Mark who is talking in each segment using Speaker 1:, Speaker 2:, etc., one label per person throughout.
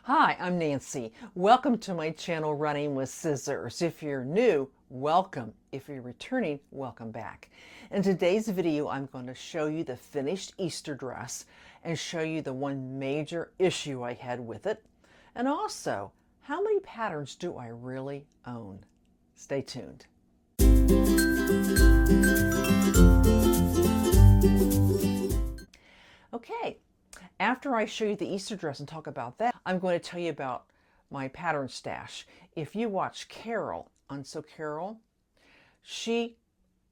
Speaker 1: Hi, I'm Nancy. Welcome to my channel, Running with Scissors. If you're new, welcome. If you're returning, welcome back. In today's video, I'm going to show you the finished Easter dress and show you the one major issue I had with it. And also, how many patterns do I really own? Stay tuned. Okay. After I show you the Easter dress and talk about that, I'm going to tell you about my pattern stash. If you watch Carol on So Carol, she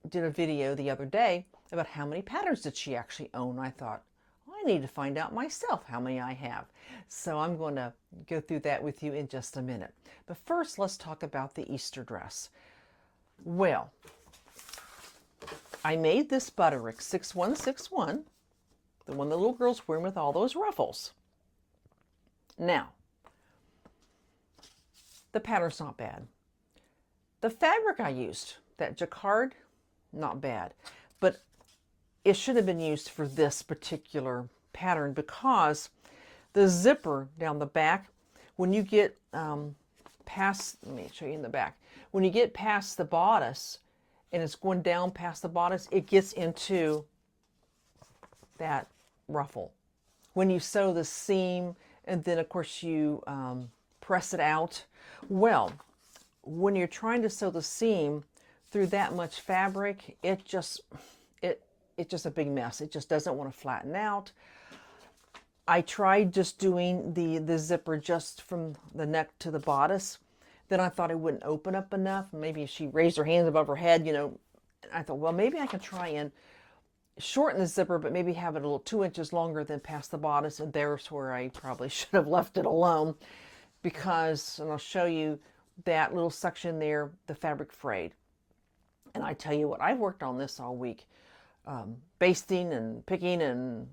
Speaker 1: did a video the other day about how many patterns did she actually own. I thought, well, I need to find out myself how many I have. So I'm going to go through that with you in just a minute. But first, let's talk about the Easter dress. Well, I made this Butterick 6161. The one the little girl's wearing with all those ruffles. Now, the pattern's not bad. The fabric I used, that jacquard, not bad. But it should have been used for this particular pattern because the zipper down the back, when you get past, let me show you in the back, when you get past the bodice and it's going down past the bodice, it gets into that ruffle. When you sew the seam and then of course you press it out, well, when you're trying to sew the seam through that much fabric, it's just a big mess. It just doesn't want to flatten out. I tried just doing the zipper just from the neck to the bodice. Then I thought it wouldn't open up enough. Maybe if she raised her hands above her head, you know, I thought, well, maybe I can try and shorten the zipper, but maybe have it a little 2 inches longer than past the bodice. And there's where I probably should have left it alone because, and I'll show you that little section there, the fabric frayed. And I tell you what, I worked on this all week, basting and picking and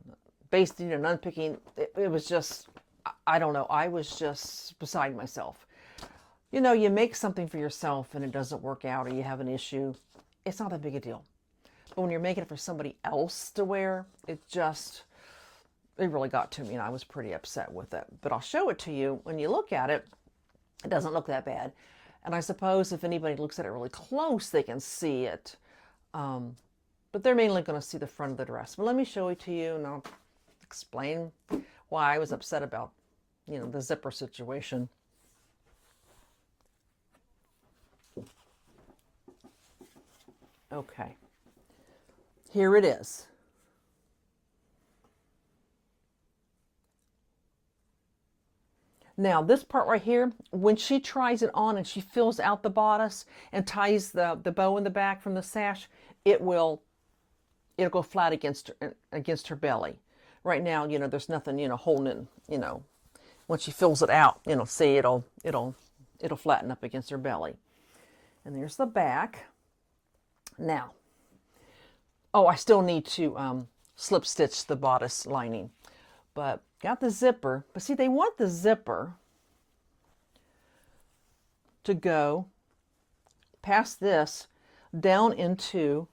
Speaker 1: basting and unpicking. It was just, I don't know, I was just beside myself. You know, you make something for yourself and it doesn't work out or you have an issue, it's not that big a deal. But when you're making it for somebody else to wear, it really got to me and I was pretty upset with it. But I'll show it to you. When you look at it, it doesn't look that bad. And I suppose if anybody looks at it really close, they can see it. But they're mainly going to see the front of the dress. But let me show it to you and I'll explain why I was upset about, you know, the zipper situation. Okay. Here it is. Now this part right here, when she tries it on and she fills out the bodice and ties the bow in the back from the sash, it'll go flat against her belly. Right now, you know, there's nothing, you know, holding it, you know, when she fills it out, you know, see it'll flatten up against her belly. And there's the back. Now, oh, I still need to slip stitch the bodice lining, but got the zipper. But see, they want the zipper to go past this down into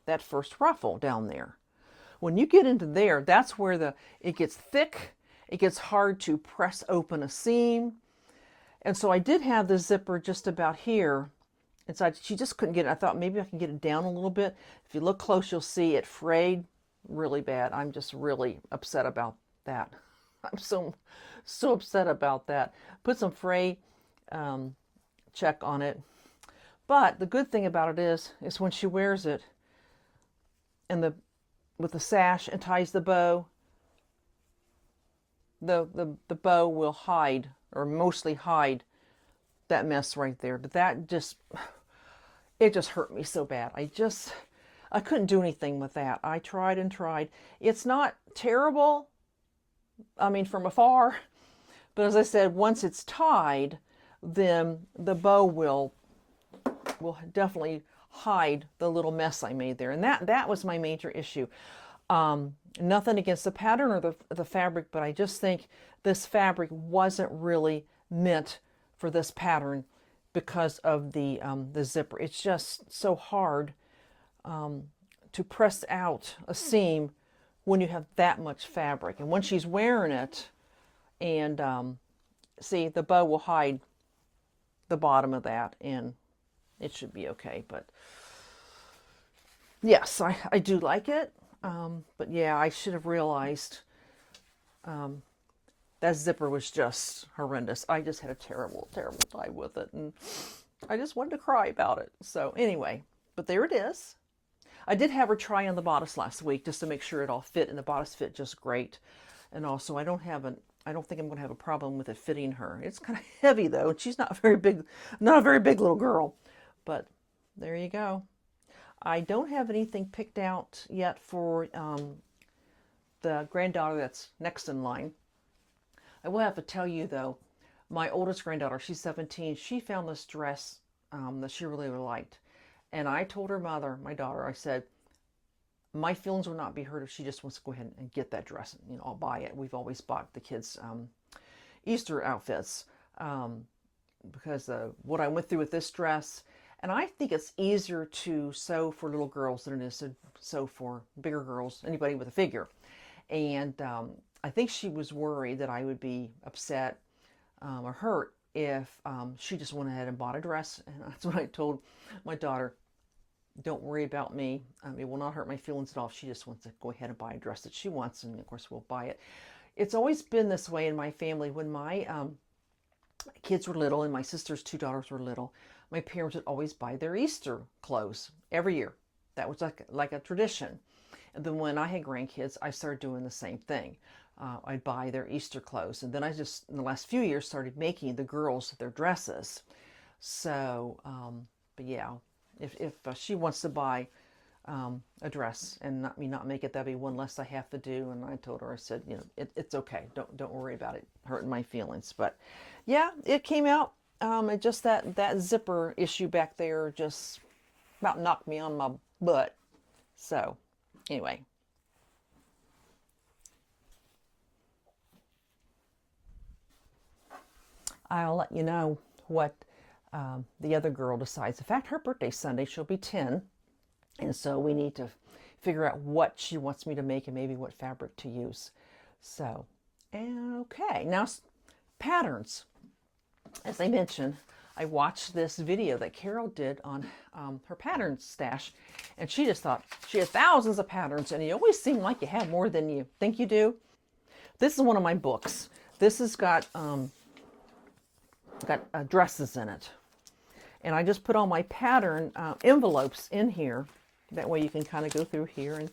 Speaker 1: that first ruffle down there. When you get into there, that's where it gets thick. It gets hard to press open a seam. And so I did have the zipper just about here. Inside, she just couldn't get it. I thought maybe I can get it down a little bit. If you look close, you'll see it frayed really bad. I'm just really upset about that. I'm so upset about that. Put some fray check on it. But the good thing about it is when she wears it and with the sash and ties the bow, the bow will hide or mostly hide that mess right there. But it just hurt me so bad. I couldn't do anything with that. I tried and tried. It's not terrible, I mean, from afar, but as I said, once it's tied, then the bow will definitely hide the little mess I made there. And that was my major issue. Nothing against the pattern or the fabric, but I just think this fabric wasn't really meant for this pattern because of the zipper. It's just so hard to press out a seam when you have that much fabric. And when she's wearing it, and see, the bow will hide the bottom of that, and it should be okay. But yes, I do like it. But yeah, I should have realized that zipper was just horrendous. I just had a terrible, terrible time with it, and I just wanted to cry about it. So anyway, but there it is. I did have her try on the bodice last week just to make sure it all fit, and the bodice fit just great. And also, I don't think I'm going to have a problem with it fitting her. It's kind of heavy though, and she's not a very big little girl. But there you go. I don't have anything picked out yet for the granddaughter that's next in line. I will have to tell you though, my oldest granddaughter, she's 17, she found this dress that she really liked. And I told her mother, my daughter, I said, my feelings will not be hurt if she just wants to go ahead and get that dress. You know, I'll buy it. We've always bought the kids Easter outfits because what I went through with this dress, and I think it's easier to sew for little girls than it is to sew for bigger girls, anybody with a figure. And I think she was worried that I would be upset or hurt if she just went ahead and bought a dress. And that's what I told my daughter. Don't worry about me. It will not hurt my feelings at all if she just wants to go ahead and buy a dress that she wants. And of course, we'll buy it. It's always been this way in my family. When my kids were little and my sister's two daughters were little, my parents would always buy their Easter clothes every year. That was like a tradition. And then when I had grandkids, I started doing the same thing. I'd buy their Easter clothes. And then I just, in the last few years, started making the girls their dresses. So, but yeah, if she wants to buy a dress and not make it, that'd be one less I have to do. And I told her, I said, you know, it's okay. Don't worry about it hurting my feelings. But yeah, it came out. It just that zipper issue back there just about knocked me on my butt. So anyway. I'll let you know what the other girl decides. In fact, her birthday's Sunday. She'll be 10. And so we need to figure out what she wants me to make and maybe what fabric to use. So, okay. Now, patterns. As I mentioned, I watched this video that Carol did on her pattern stash. And she just thought she had thousands of patterns. And you always seem like you have more than you think you do. This is one of my books. This has got dresses in it. And I just put all my pattern envelopes in here. That way you can kind of go through here and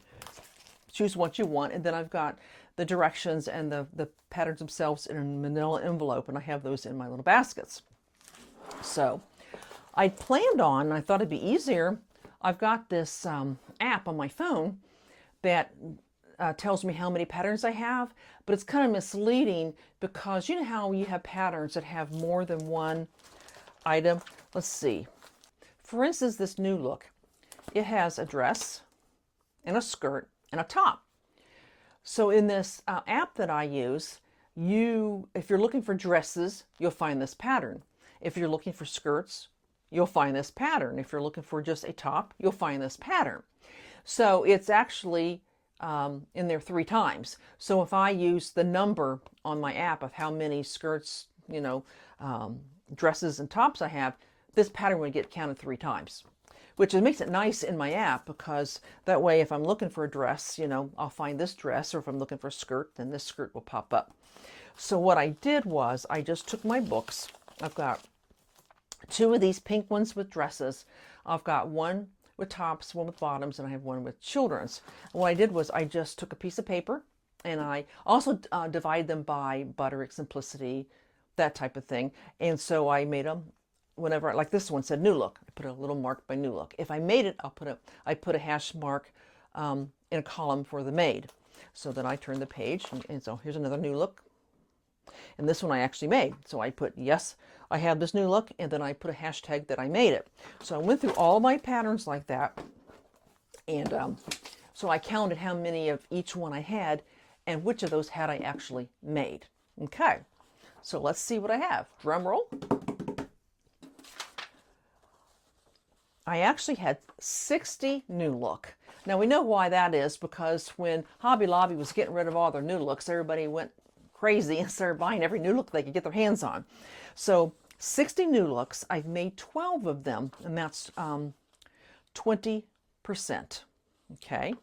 Speaker 1: choose what you want. And then I've got the directions and the patterns themselves in a manila envelope. And I have those in my little baskets. So I planned on, I thought it'd be easier. I've got this app on my phone that tells me how many patterns I have, but it's kind of misleading because you know how you have patterns that have more than one item. Let's see. For instance, this new look, it has a dress and a skirt and a top. So in this app that I use, if you're looking for dresses, you'll find this pattern. If you're looking for skirts, you'll find this pattern. If you're looking for just a top, you'll find this pattern. So it's actually in there 3 times. So if I use the number on my app of how many skirts, dresses and tops I have, this pattern would get counted 3 times, which makes it nice in my app because that way if I'm looking for a dress, I'll find this dress, or if I'm looking for a skirt, then this skirt will pop up. So what I did was I just took my books. I've got 2 of these pink ones with dresses. I've got one with tops, one with bottoms, and I have one with children's. And what I did was I just took a piece of paper and I also divide them by Butterick, Simplicity, that type of thing. And so I made them whenever, like this one said New Look. I put a little mark by New Look. If I made it, I put a hash mark in a column for the made. So then I turn the page and so here's another New Look. And this one I actually made. So I put, yes, I have this new look, and then I put a hashtag that I made it. So I went through all my patterns like that. And so I counted how many of each one I had and which of those had I actually made. Okay, so let's see what I have. Drum roll. I actually had 60 New Look. Now we know why that is, because when Hobby Lobby was getting rid of all their new looks, everybody went crazy and started buying every new look they could get their hands on. So 60 new looks, I've made 12 of them, and that's 20%. Okay.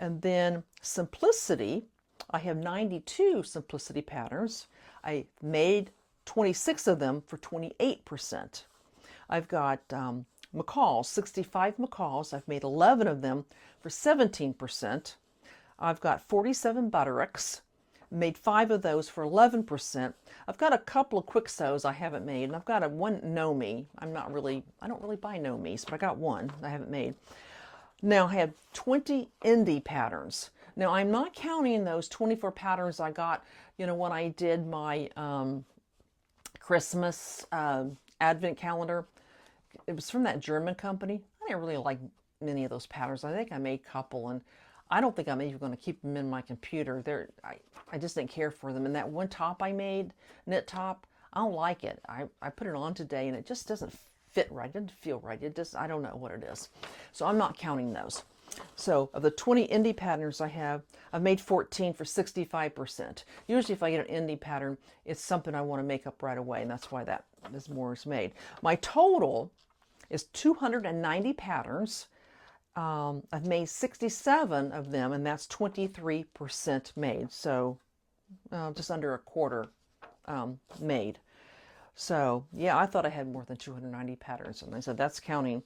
Speaker 1: And then Simplicity, I have 92 Simplicity patterns. I made 26 of them for 28%. I've got McCalls, 65 McCalls. I've made 11 of them for 17%. I've got 47 Buttericks, made 5 of those for 11%. I've got a couple of quick sews I haven't made, and I've got a one No-Me. I don't really buy No-Me's, but I got one I haven't made. Now I have 20 indie patterns. Now I'm not counting those 24 patterns I got, when I did my Christmas advent calendar. It was from that German company. I didn't really like many of those patterns. I think I made a couple, and I don't think I'm even going to keep them in my computer. I just didn't care for them. And that one top I made, knit top, I don't like it. I put it on today and it just doesn't fit right. It doesn't feel right. I don't know what it is. So I'm not counting those. So of the 20 indie patterns I have, I've made 14 for 65%. Usually if I get an indie pattern, it's something I want to make up right away, and that's why that is more is made. My total is 290 patterns. I've made 67 of them, and that's 23% made. So just under a quarter made. So yeah, I thought I had more than 290 patterns, and I said that's counting,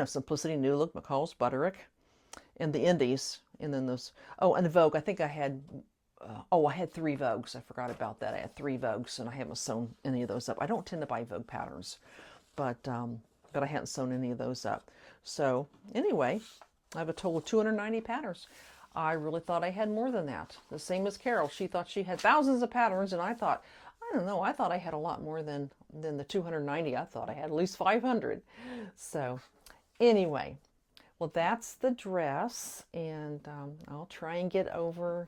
Speaker 1: Simplicity, New Look, McCall's, Butterick, and the indies, and then those. Oh, and the Vogue. I think I had. I had 3 Vogues. I forgot about that. I had 3 Vogues, and I haven't sewn any of those up. I don't tend to buy Vogue patterns, but I hadn't sewn any of those up. So anyway, I have a total of 290 patterns. I really thought I had more than that. The same as Carol. She thought she had thousands of patterns, and I thought, I don't know, I thought I had a lot more than the 290. I thought I had at least 500. So anyway, well, that's the dress, and I'll try and get over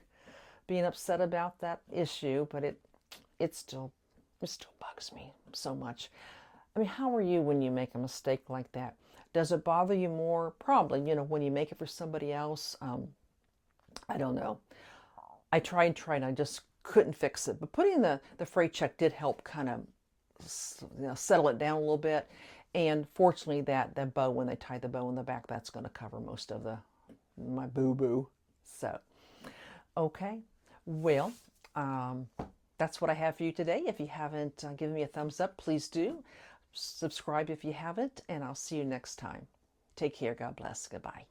Speaker 1: being upset about that issue, but it still bugs me so much. I mean, how are you when you make a mistake like that? Does it bother you more? Probably, when you make it for somebody else. I don't know. I tried, I just couldn't fix it. But putting the freight check did help kind of settle it down a little bit. And fortunately, that bow, when they tie the bow in the back, that's going to cover most of my boo-boo. So, okay. Well, that's what I have for you today. If you haven't given me a thumbs up, please do. Subscribe if you haven't, and I'll see you next time. Take care. God bless. Goodbye.